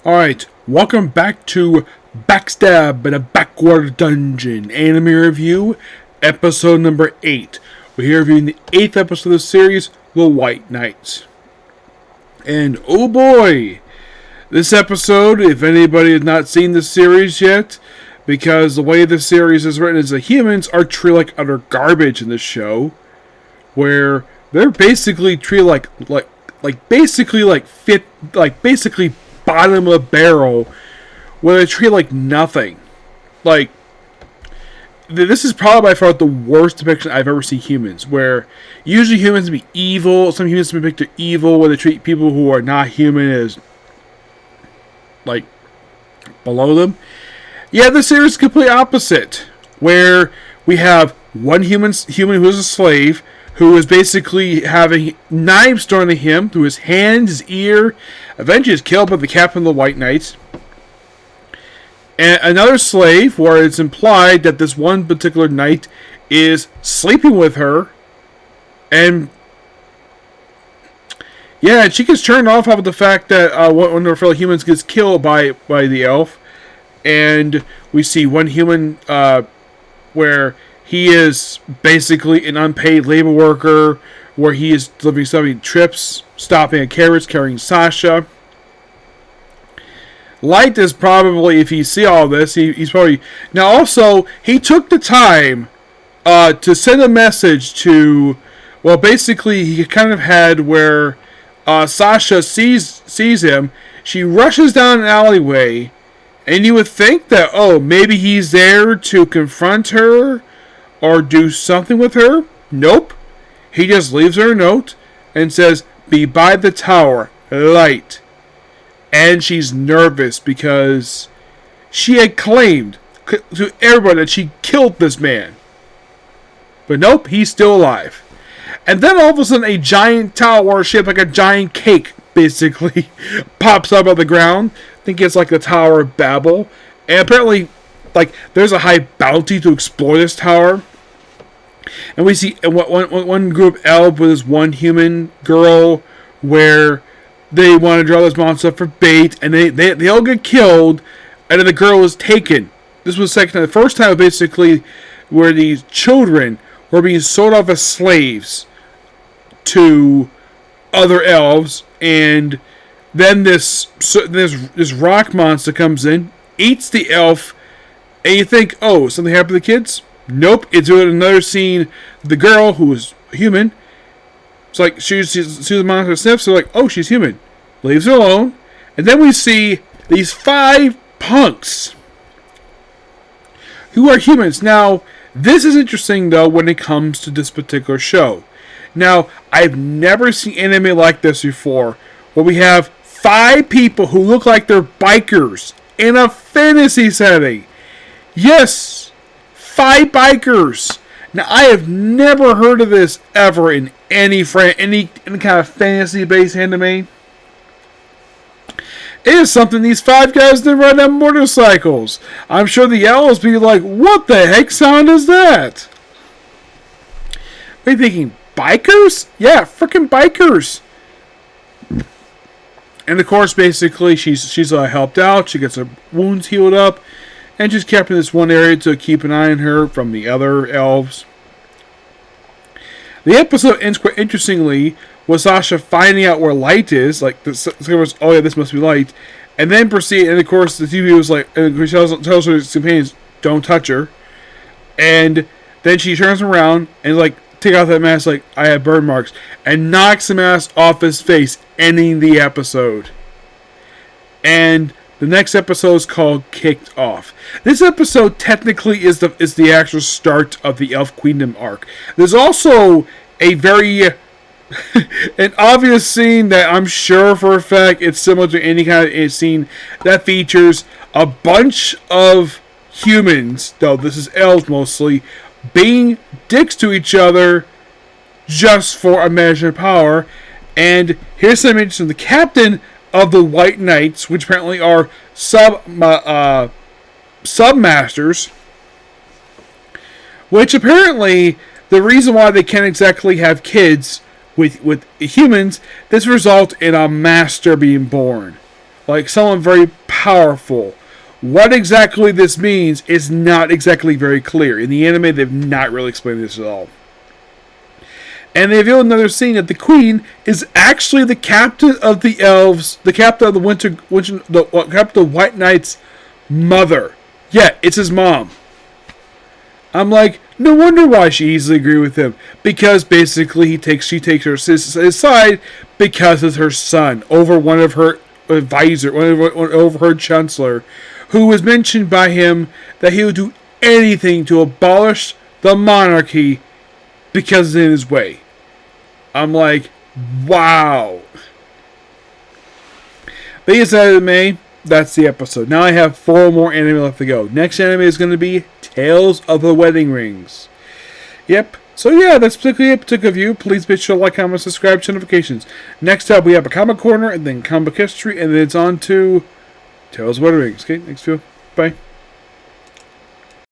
Alright, welcome back to Backstabbed in a Backwater Dungeon Anime Review, episode number 8. We're here reviewing the 8th episode of the series, The White Knights. And oh boy, this episode, if anybody has not seen the series yet, because the way the series is written is the humans are treated like utter garbage in this show, where they're basically treated basically bottom of the barrel, where they treat like nothing. Like, this is probably by far the worst depiction I've ever seen humans, where usually humans be evil, some humans be depicted evil, where they treat people who are not human as, like, below them. Yeah, the series is completely opposite, where we have one human who is a slave, who is basically having knives thrown at him through his hand, his ear, eventually is killed by the captain of the White Knights. And another slave, where it's implied that this one particular knight is sleeping with her, and yeah, she gets turned off of the fact that one of her fellow humans gets killed by the elf, and we see one human where he is basically an unpaid labor worker, where he is delivering so many trips, stopping at carriage, carrying Sasha. Light is probably, if you see all this, he's probably... Now also, he took the time to send a message to... Well, basically, he kind of had where Sasha sees him. She rushes down an alleyway, and you would think that, oh, maybe he's there to confront her or do something with her. Nope. He just leaves her a note and says, "Be by the tower, Light." And she's nervous because she had claimed to everybody that she killed this man. But nope, he's still alive. And then all of a sudden a giant tower shaped like a giant cake basically pops up out of the ground. I think it's like the Tower of Babel. And apparently, like, there's a high bounty to explore this tower. And we see one group of elves with this one human girl where they want to draw this monster for bait, and they all get killed, and then the girl is taken. This was the first time basically where these children were being sold off as slaves to other elves, and then this rock monster comes in, eats the elf, and you think, oh, something happened to the kids? Nope, it's doing another scene. The girl, who is human, it's like she sees the monster sniffs, so like, oh, she's human. Leaves her alone. And then we see these 5 punks who are humans. Now, this is interesting, though, when it comes to this particular show. Now, I've never seen anime like this before, where we have 5 people who look like they're bikers in a fantasy setting. Yes, 5 bikers. Now, I have never heard of this ever in any kind of fantasy-based anime. It is something these 5 guys did ride on motorcycles. I'm sure the elves be like, what the heck sound is that? Are you thinking, bikers? Yeah, freaking bikers. And of course, basically, she's helped out. She gets her wounds healed up. And she's kept in this one area to keep an eye on her from the other elves. The episode ends quite interestingly with Sasha finding out where Light is. Like, oh yeah, this must be Light. And then proceed, and of course, the TV was like, and she tells her companions, don't touch her. And then she turns around and, like, take out that mask, like, I have burn marks. And knocks the mask off his face, ending the episode. And the next episode is called Kicked Off. This episode technically is the actual start of the Elf Queendom arc. There's also a very an obvious scene that I'm sure for a fact it's similar to any kind of scene that features a bunch of humans, though this is elves mostly, being dicks to each other just for a measure of power. And here's some images from the captain of the White Knights, which apparently are submasters, which apparently the reason why they can't exactly have kids with humans, this results in a master being born. like someone very powerful. What exactly this means is not exactly very clear. In the anime, they've not really explained this at all. And they reveal another scene that the queen is actually the captain of the elves, the captain of the captain of the White Knight's mother. Yeah, it's his mom. I'm like, no wonder why she easily agreed with him, because basically she takes his side because it's her son over one of her advisor, over her chancellor, who was mentioned by him that he would do anything to abolish the monarchy because it's in his way. I'm like, wow. But yes, anime, that's the episode. Now I have 4 more anime left to go. Next anime is going to be Tales of the Wedding Rings. Yep. So yeah, that's particularly it. Took a view. Please be sure to like, comment, subscribe, to notifications. Next up, we have a comic corner, and then comic history, and then it's on to Tales of the Wedding Rings. Okay, next view. Bye.